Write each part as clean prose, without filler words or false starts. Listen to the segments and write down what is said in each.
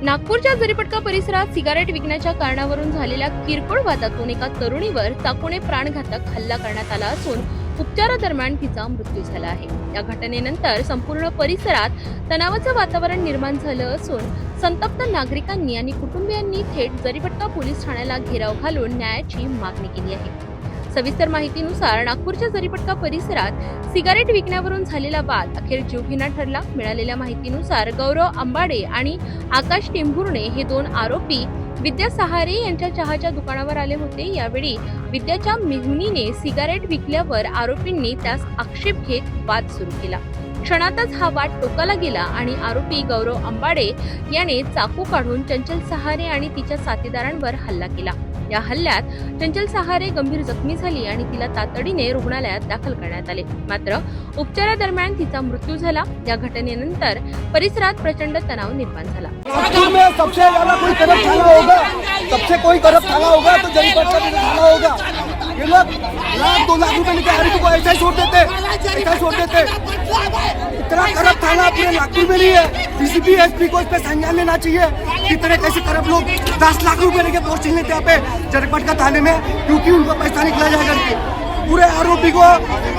नागपूरच्या जरीपटका परिसरात सिगारेट विकण्याच्या कारणावरून झालेल्या किरकोळ वादातून एका तरुणीवर चाकूने प्राणघातक हल्ला करण्यात आला असून उपचारादरम्यान तिचा मृत्यू झाला आहे। या घटनेनंतर संपूर्ण परिसरात तणावाचं वातावरण निर्माण झालं असून संतप्त नागरिकांनी आणि कुटुंबियांनी थेट जरीपटका पोलीस ठाण्याला घेराव घालून न्यायाची मागणी केली आहे। सविस्तर माहितीनुसार नागपूरच्या जरीपटका परिसरात सिगारेट विकण्यावरून झालेला वाद अखेर जीवघेणा ठरला। मिळालेल्या माहितीनुसार गौरव अंबाडे आणि आकाश टेंभुर्णे हे दोन आरोपी विद्या सहारे यांच्या चहाच्या दुकानावर आले होते। यावेळी विद्याच्या मेहुणीने सिगारेट विकल्यावर आरोपींनी त्यास आक्षेप घेत वाद सुरू केला। क्षणातच हा वाद टोकाला गेला आणि आरोपी गौरव अंबाडे याने चाकू काढून चंचल सहारे आणि तिच्या साथीदारांवर हल्ला केला। या हल्ल्यात चंचल सहारे गंभीर जखमी झाली आणि तिला तातडीने रुग्णालयात दाखल करण्यात आले। मात्र उपचारादरम्यान तिचा मृत्यू झाला। या घटनेनंतर परिसरात प्रचंड तणाव निर्माण झाला। सबसे कोई करप्ट थाना होगा तो जरीपटका में थाना होगा। ये लोग लाख 2 लाख रुपए लेके आरोपी को ऐसा ही छोड़ देते, ऐसा ही छोड़ देते। इतना करप्ट थाना अपने नागपुर में नहीं है। डीसीपी एसपी को इस पे संज्ञान लेना चाहिए। कितने कैसे करप्ट लोग 10 लाख रुपए लेके पोस्टिंग लेते यहाँ पे जरीपटका थाने में, क्योंकि उनको पैसा निकला जाए करके। पूरे आरोपी को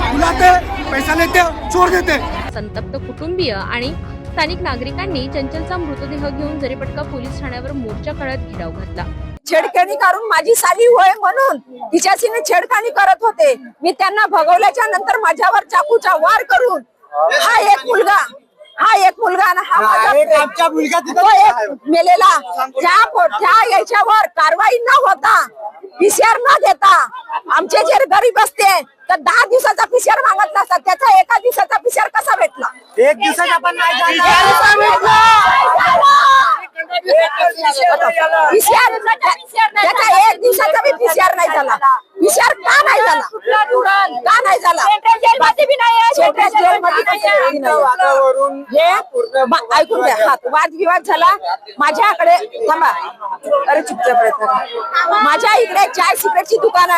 बुलाते, पैसा लेते, छोड़ देते। संतप्त कुटुंबीय आणि स्थानिक नागरिकांनी चंचलचा मृतदेह घेऊन जरीपटका पोलीस ठाण्यावर मोर्चा काढत घेराव घातला। छेडखानी करून माझी साली होय म्हणून तिच्याशीने छेडखानी करत होते। मी त्यांना भगवल्याच्या नंतर माझ्यावर चाकूचा वार करून हा एक मुलगा ना हा माझा मेलेला त्या याच्यावर कारवाई न होता, पीसीआर न देता आमचे जे गरीब असते तर 10 दिवसाचा पीसीआर मागितला असता, त्याचा एका दिवसाचा पीसीआर कसा भेटला? एक दिवसाचा पण नाही त्याचा एक दिवसाचा भी पीसीआर नाही झाला। पीसीआर का नाही झाला? का नाही झाला? ऐकून घ्या, वादविवाद झाला माझ्याकडे। थांबा, अरे चुपचाप प्रयत्न। माझ्या इकडे चाय सिगरेटची दुकान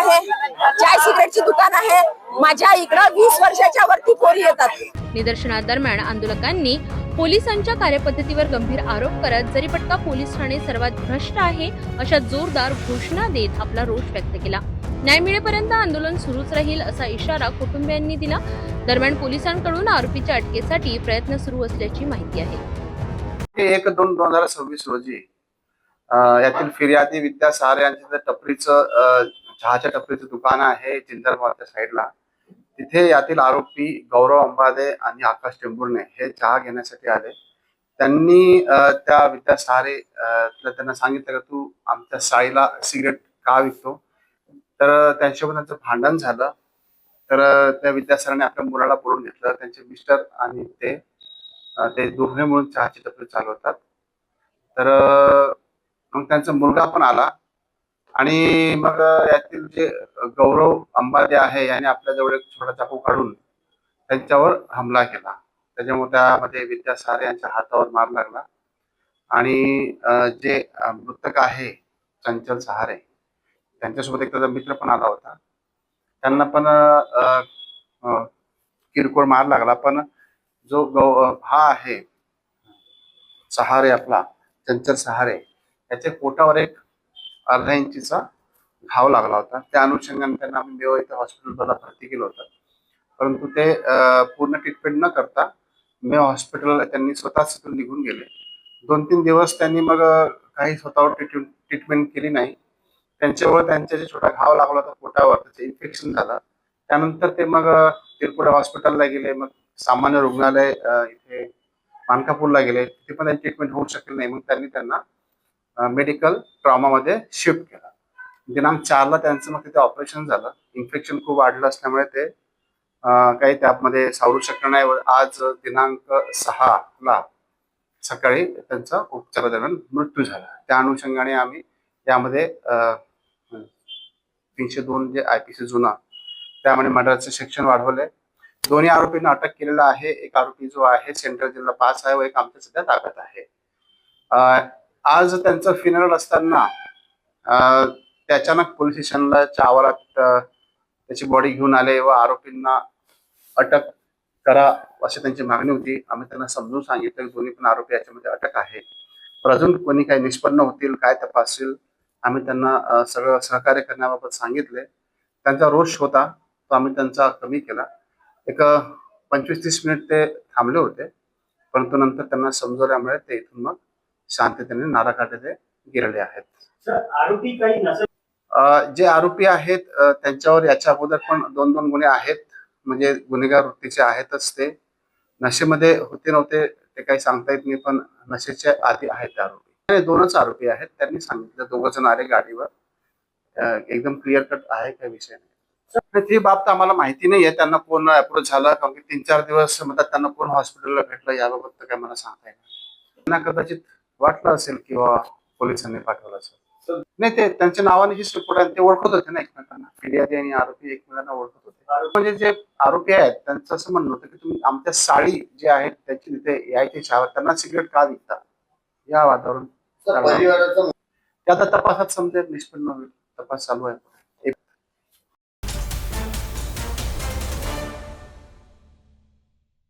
आहे, माझ्या इकडे 20 वर्षाच्या वरती पोरी येतात। निदर्शनादरम्यान आंदोलकांनी पोलिसांच्या कार्यपद्धतीवर गंभीर आरोप करत जरीपटका पोलीस ठाणे सर्वात भ्रष्ट आहे अशा जोरदार घोषणा देत आपला रोष व्यक्त केला। न्याय मिळेपर्यंत आंदोलन सुरूच राहील असा इशारा कुटुंबियांनी दिला। दरम्यान पोलिसांकडून आरोपीच्या अटकेसाठी प्रयत्न सुरू असल्याची माहिती आहे। 1/2/2026 रोजी यातील फिर्यादी विद्या सहारे यांच्या टपरीचं चहाच्या टपरीचं दुकान आहे जिंदरमाच्या साईडला। तिथे यातील आरोपी गौरव अंबाडे आणि आकाश टेंभुर्णे हे चहा घेण्यासाठी आले। त्यांनी त्या विद्या सहारे त्यांना सांगितलं की तू आमच्या साईला सिगरेट का विकतो, तर त्यांच्यासोबत त्यांचं भांडण झालं। तर त्या विद्या सहारेने आपल्या मुलाला बोलून घेतलं। त्यांचे मिस्टर आणि ते दोघे मिळून चहाची टपरी चालवतात। तर मग त्यांचा मुलगा पण आला आणि मग यातील जे गौरव अंबाडे आहे याने आपल्या जवळ एक छोटा चाकू काढून त्यांच्यावर हमला केला। त्याच्यामुळे त्यामध्ये विद्या सहारे यांच्या हातावर मार लागला आणि जे मृतक आहे चंचल सहारे त्यांच्यासोबत एक त्याचा मित्र पण आला होता। त्यांना पण किरकोळ मार लागला, पण जो हा आहे सहारे आपला चंचल सहारे त्याच्या पोटावर एक अर्धा इंचीचा घाव लागला होता। त्या अनुषंगाने त्यांना आम्ही मेवा इथं हॉस्पिटलला भरती केलं होतं, परंतु ते पूर्ण ट्रीटमेंट न करता मेवा हॉस्पिटल त्यांनी स्वतःच तिथून निघून गेले। 2-3 दिवस त्यांनी मग काही स्वतःवर ट्रीटमेंट केली नाही। त्यांच्यावर त्यांचा जे छोटा घाव लागला होता पोटावर त्याचं इन्फेक्शन झालं। त्यानंतर ते मग तिरपुडा हॉस्पिटलला गेले, मग सामान्य रुग्णालय इथे मानकापूरला गेले, तिथे पण त्यांची ट्रीटमेंट होऊ शकली नाही। मग त्यांना मेडिकल ट्रॉमा मध्ये शिफ्ट केला। दिनांक 4 ला त्यांचं मग तिथे ऑपरेशन झालं। इन्फेक्शन खूप वाढलं असल्यामुळे ते काही त्यामध्ये सावरू शकलं नाही। आज दिनांक 6 ला सकाळी त्यांचा उपचारादरम्यान मृत्यू झाला। त्या अनुषंगाने आम्ही यामध्ये 302 जे IPC जुना त्यामध्ये मर्डरचे सेक्शन वाढवले दोन्ही आरोपींना अटक केलेला आहे. एक आरोपी जो आहे सेंट्रल जेलला 5 आहे व एक आमच्या सध्या ताब्यात आहे. आज त्यांचं फिनरल असताना ते अचानक पोलीस स्टेशनला आवारात त्याची बॉडी घेऊन आले व आरोपींना अटक करा अशी त्यांची मागणी होती. आम्ही त्यांना समजून सांगितलं की दोन्ही पण आरोपी याच्यामध्ये अटक आहे. पण अजून कोणी काही निष्पन्न होतील, काय तपासतील, आम्ही त्यांना सगळं सहकार्य करण्याबाबत सांगितले. त्यांचा रोष होता तो आम्ही त्यांचा कमी केला. एक 25-30 मिनिट ते थांबले होते, परंतु नंतर त्यांना समजवल्यामुळे ते इथून मग शांततेने नाराकाटे ते गेलेले आहेत. आरोपी काही जे आरोपी आहेत त्यांच्यावर याच्या अगोदर पण 2 गुन्हे आहेत, म्हणजे गुन्हेगार वृत्तीचे आहेतच. ते नशेमध्ये होते नव्हते ते काही सांगता येत नाही, पण नशेच्या आधी आहेत ते आरोपी. 2च आरोपी आहेत. त्यांनी सांगितलं 2 जण आले गाडीवर. एकदम क्लिअर कट आहे, काही विषय नाही. ती बाब तर आम्हाला माहिती नाहीये त्यांना कोण अप्रोच झाला, कारण की 3-4 दिवस म्हणतात त्यांना कोण हॉस्पिटलला भेटलं याबाबत तर काय मला सांगता येईल. त्यांना कदाचित वाटलं असेल किंवा पोलिसांनी पाठवलं असेल. नाही, ते त्यांच्या नावाने जी रिपोर्ट आहे ते ओळखत होते ना एकमेकांना. फिर्यादी आणि आरोपी एकमेकांना ओळखत होते. म्हणजे जे आरोपी आहेत त्यांचं असं म्हणणं होतं की तुम्ही आमच्या साडी जे आहेत त्याची तिथे यायची इच्छा, त्यांना सिगरेट का विकता या वातावरण. ते आता तपासात समजेल, निष्पन्न होईल. तपास चालू आहे.